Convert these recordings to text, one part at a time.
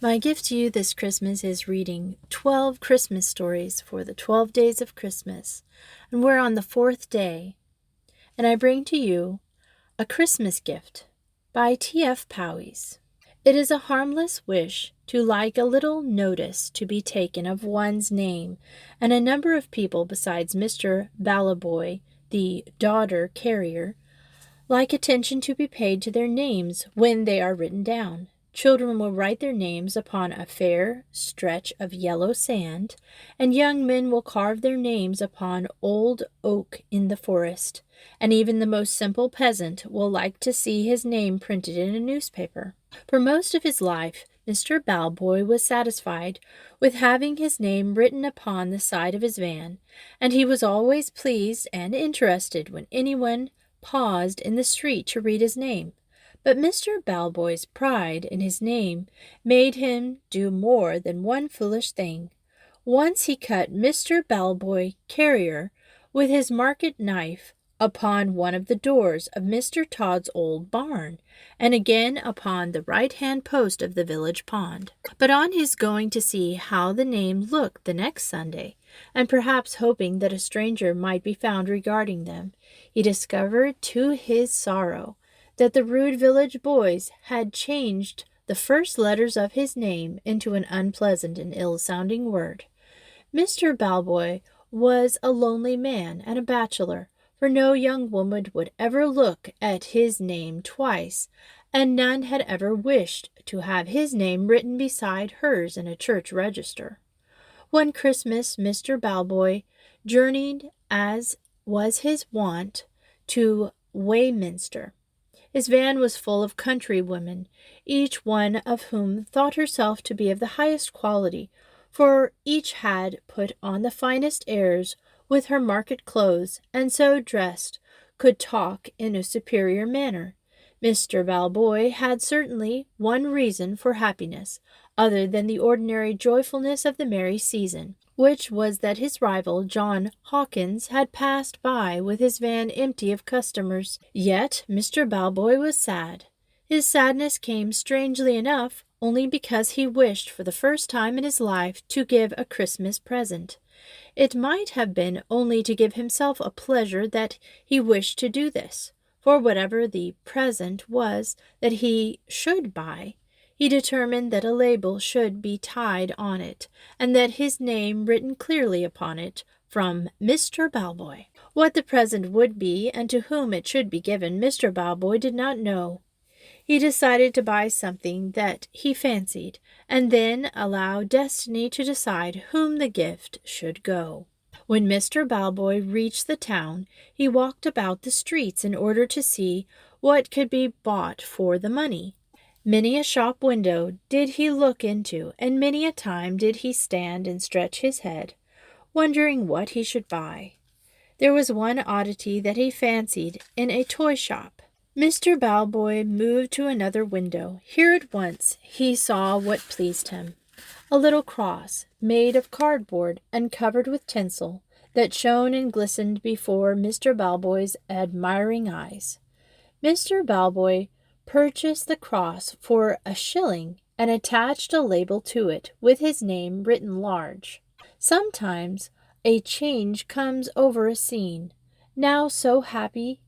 My gift to you this Christmas is reading 12 Christmas stories for the 12 days of Christmas, and we're on the fourth day. And I bring to you A Christmas Gift by T.F. Powys. It is a harmless wish to like a little notice to be taken of one's name, and a number of people besides Mr. Ballavoy, the daughter carrier, like attention to be paid to their names when they are written down. Children will write their names upon a fair stretch of yellow sand, and young men will carve their names upon old oak in the forest, and even the most simple peasant will like to see his name printed in a newspaper. For most of his life, Mr. Balboy was satisfied with having his name written upon the side of his van, and he was always pleased and interested when anyone paused in the street to read his name. But Mr. Balboy's pride in his name made him do more than one foolish thing. Once he cut Mr. Balboy, carrier, with his market knife upon one of the doors of Mr. Todd's old barn, and again upon the right-hand post of the village pond. But on his going to see how the name looked the next Sunday, and perhaps hoping that a stranger might be found regarding them, he discovered to his sorrow that the rude village boys had changed the first letters of his name into an unpleasant and ill-sounding word. Mr. Balboy was a lonely man and a bachelor, for no young woman would ever look at his name twice, and none had ever wished to have his name written beside hers in a church register. One Christmas Mr. Balboy journeyed, as was his wont, to Wayminster. His van was full of countrywomen, each one of whom thought herself to be of the highest quality, for each had put on the finest airs with her market clothes, and so dressed could talk in a superior manner. Mr. Balboy had certainly one reason for happiness, other than the ordinary joyfulness of the merry season, which was that his rival, John Hawkins, had passed by with his van empty of customers. Yet Mr. Balboy was sad. His sadness came, strangely enough, only because he wished for the first time in his life to give a Christmas present. It might have been only to give himself a pleasure that he wished to do this, for whatever the present was that he should buy, he determined that a label should be tied on it, and that his name written clearly upon it, from Mr. Balboy. What the present would be, and to whom it should be given, Mr. Balboy did not know. He decided to buy something that he fancied, and then allow destiny to decide whom the gift should go. When Mr. Balboy reached the town, he walked about the streets in order to see what could be bought for the money. Many a shop window did he look into, and many a time did he stand and stretch his head, wondering what he should buy. There was one oddity that he fancied in a toy shop. Mr. Balboy moved to another window. Here at once he saw what pleased him. A little cross, made of cardboard and covered with tinsel, that shone and glistened before Mr. Balboy's admiring eyes. Mr. Balboy purchased the cross for a shilling and attached a label to it with his name written large. Sometimes a change comes over a scene, now so happy,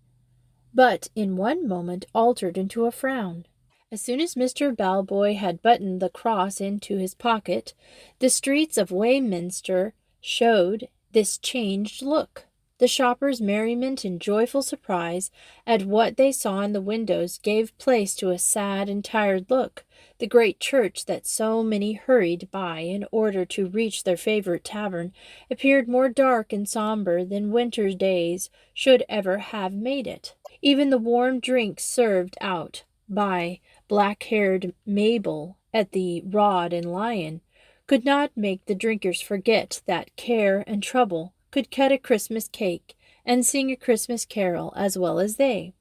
but in one moment altered into a frown. As soon as Mr. Balboy had buttoned the cross into his pocket, the streets of Wayminster showed this changed look. The shoppers' merriment and joyful surprise at what they saw in the windows gave place to a sad and tired look. The great church that so many hurried by in order to reach their favorite tavern appeared more dark and somber than winter days should ever have made it. Even the warm drinks served out by black-haired Mabel at the Rod and Lion could not make the drinkers forget that care and trouble could cut a Christmas cake and sing a Christmas carol as well as they.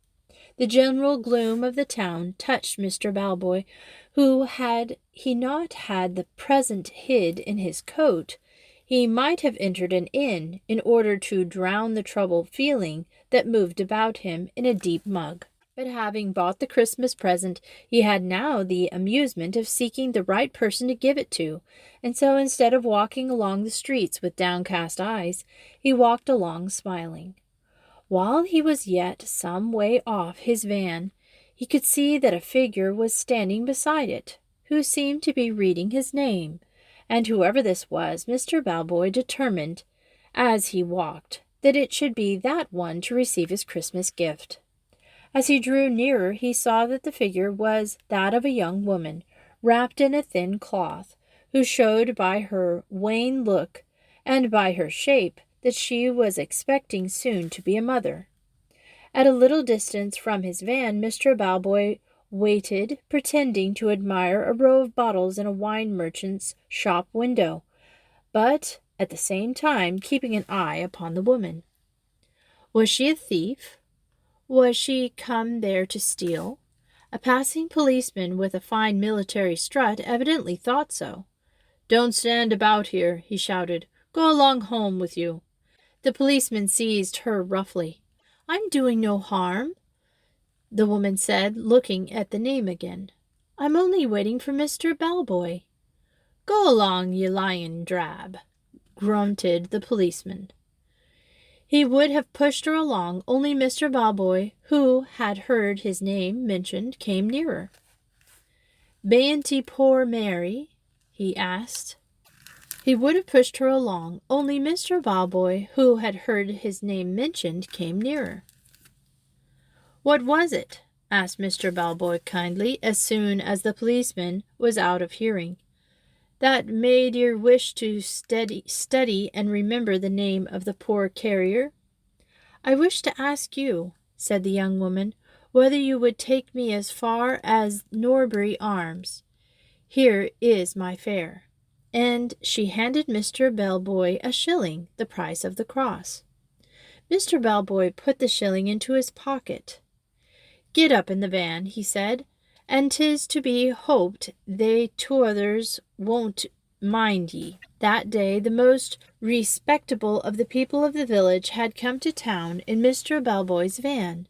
The general gloom of the town touched Mr. Balboy, who, had he not had the present hid in his coat, he might have entered an inn in order to drown the troubled feeling that moved about him in a deep mug. But having bought the Christmas present, he had now the amusement of seeking the right person to give it to, and so instead of walking along the streets with downcast eyes, he walked along smiling. While he was yet some way off his van, he could see that a figure was standing beside it, who seemed to be reading his name, and whoever this was, Mr. Balboy determined, as he walked, that it should be that one to receive his Christmas gift. As he drew nearer, he saw that the figure was that of a young woman, wrapped in a thin cloth, who showed by her wan look and by her shape that she was expecting soon to be a mother. At a little distance from his van, Mr. Balboy waited, pretending to admire a row of bottles in a wine merchant's shop window, but at the same time keeping an eye upon the woman. Was she a thief? Was she come there to steal? A passing policeman with a fine military strut evidently thought so. "Don't stand about here," he shouted. "Go along home with you." The policeman seized her roughly. "I'm doing no harm," the woman said, looking at the name again. "I'm only waiting for Mr. Balboy." "Go along, ye lying drab," grunted the policeman. He would have pushed her along, only Mr. Balboy, who had heard his name mentioned, came nearer. "Bain't ye poor Mary?" he asked. He would have pushed her along, only Mr. Balboy, who had heard his name mentioned, came nearer. "What was it?" asked Mr. Balboy kindly, as soon as the policeman was out of hearing, "that made yer wish to study and remember the name of the poor carrier?" "I wish to ask you," said the young woman, "whether you would take me as far as Norbury Arms. Here is my fare." And she handed Mr. Balboy a shilling, the price of the cross. Mr. Balboy put the shilling into his pocket. "Get up in the van," he said, "and 'tis to be hoped they t'others won't mind ye." That day the most respectable of the people of the village had come to town in Mr. Balboy's van.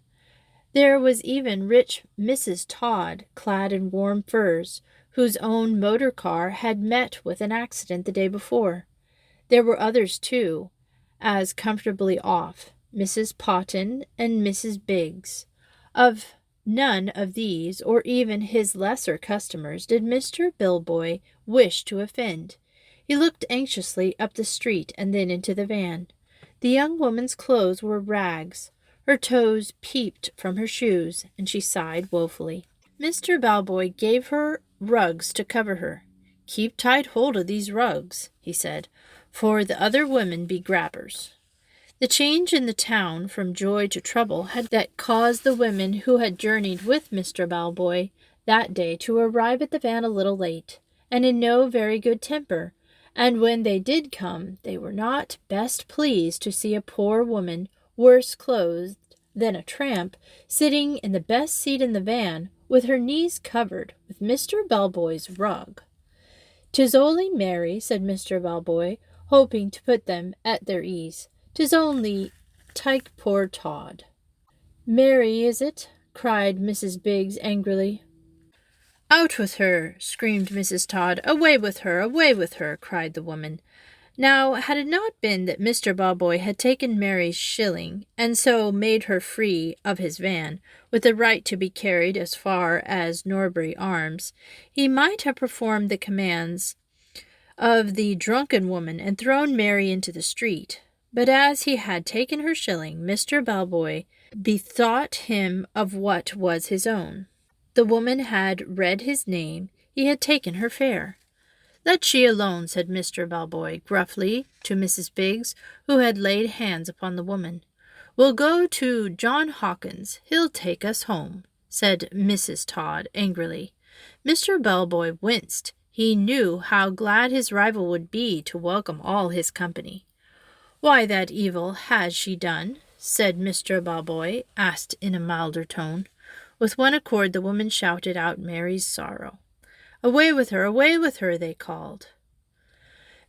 There was even rich Mrs. Todd, clad in warm furs, whose own motor car had met with an accident the day before. There were others, too, as comfortably off, Mrs. Potton and Mrs. Biggs. Of none of these, or even his lesser customers, did Mr. Balboy wish to offend. He looked anxiously up the street and then into the van. The young woman's clothes were rags. Her toes peeped from her shoes, and she sighed woefully. Mr. Balboy gave her rugs to cover her. "Keep tight hold of these rugs," he said, "for the other women be grabbers." The change in the town from joy to trouble had that caused the women who had journeyed with Mr. Balboy that day to arrive at the van a little late, and in no very good temper, and when they did come, they were not best pleased to see a poor woman, worse clothed than a tramp, sitting in the best seat in the van, with her knees covered with Mr. Balboy's rug. "'Tis only Mary," said Mr. Balboy, hoping to put them at their ease. "'Tis only Tyke poor Todd." "Mary, is it?" cried Mrs. Biggs angrily. "Out with her!" screamed Mrs. Todd. "Away with her! Away with her!" cried the woman. Now, had it not been that Mr. Balboy had taken Mary's shilling, and so made her free of his van, with the right to be carried as far as Norbury Arms, he might have performed the commands of the drunken woman and thrown Mary into the street. But as he had taken her shilling, Mr. Balboy bethought him of what was his own. The woman had read his name. He had taken her fare. "Let she alone," said Mr. Balboy gruffly to Mrs. Biggs, who had laid hands upon the woman. "We'll go to John Hawkins. He'll take us home," said Mrs. Todd angrily. Mr. Balboy winced. He knew how glad his rival would be to welcome all his company. "Why, that evil has she done?" said Mr. Balboy, asked in a milder tone. With one accord the woman shouted out Mary's sorrow. "Away with her," they called.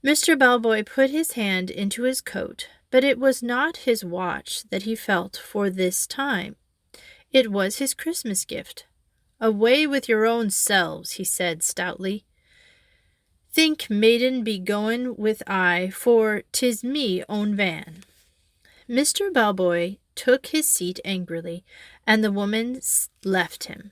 Mr. Balboy put his hand into his coat, but it was not his watch that he felt for this time. It was his Christmas gift. "Away with your own selves," he said stoutly. "Think maiden be goin' with I, for 'tis me own van." Mr. Balboy took his seat angrily, and the woman left him.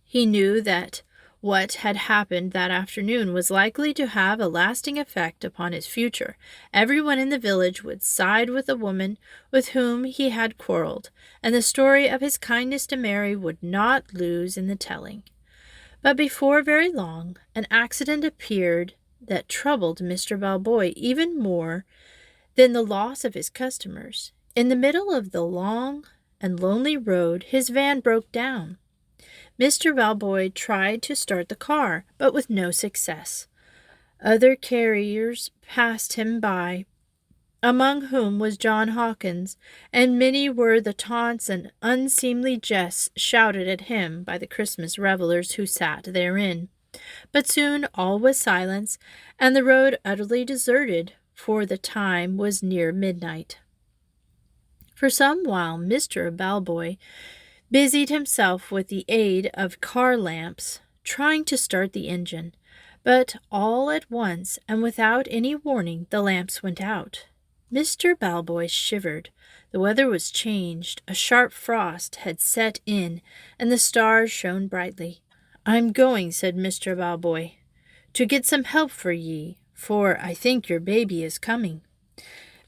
He knew that what had happened that afternoon was likely to have a lasting effect upon his future. Everyone in the village would side with the woman with whom he had quarreled, and the story of his kindness to Mary would not lose in the telling. But before very long, an accident appeared that troubled Mr. Balboy even more than the loss of his customers. In the middle of the long and lonely road, his van broke down. Mr. Balboy tried to start the car, but with no success. Other carriers passed him by, among whom was John Hawkins, and many were the taunts and unseemly jests shouted at him by the Christmas revelers who sat therein. But soon all was silence, and the road utterly deserted, for the time was near midnight. For some while Mr. Balboy busied himself with the aid of car lamps, trying to start the engine, but all at once and without any warning the lamps went out. Mr. Balboy shivered. The weather was changed, a sharp frost had set in, and the stars shone brightly. "I'm going," said Mr. Balboy, "to get some help for ye, for I think your baby is coming."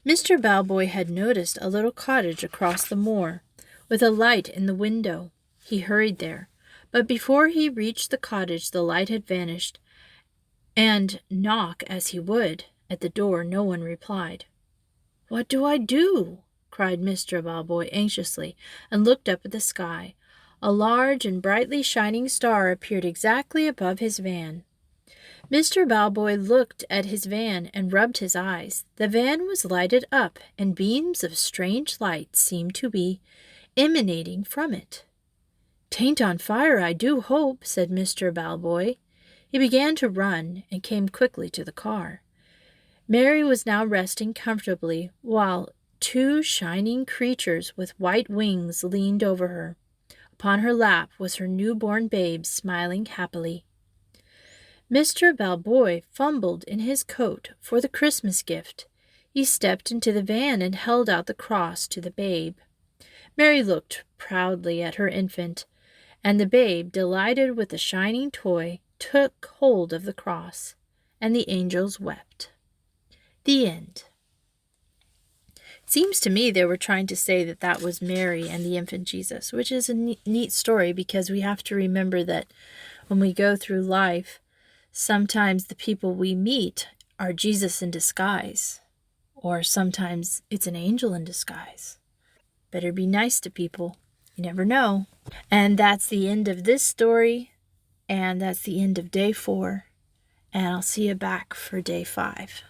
Mr. Balboy had noticed a little cottage across the moor, with a light in the window. He hurried there, but before he reached the cottage the light had vanished, and knock as he would at the door, no one replied. "What do I do?" cried Mr. Balboy anxiously, and looked up at the sky. A large and brightly shining star appeared exactly above his van. Mr. Balboy looked at his van and rubbed his eyes. The van was lighted up, and beams of strange light seemed to be emanating from it. "'Tain't on fire, I do hope," said Mr. Balboy. He began to run, and came quickly to the car. Mary was now resting comfortably, while two shining creatures with white wings leaned over her. Upon her lap was her newborn babe, smiling happily. Mr. Balboy fumbled in his coat for the Christmas gift. He stepped into the van and held out the cross to the babe. Mary looked proudly at her infant, and the babe, delighted with the shining toy, took hold of the cross, and the angels wept. The end. It seems to me they were trying to say that that was Mary and the infant Jesus, which is a neat story, because we have to remember that when we go through life, sometimes the people we meet are Jesus in disguise, or sometimes it's an angel in disguise. Better be nice to people. You never know. And that's the end of this story, and that's the end of day 4, and I'll see you back for day 5.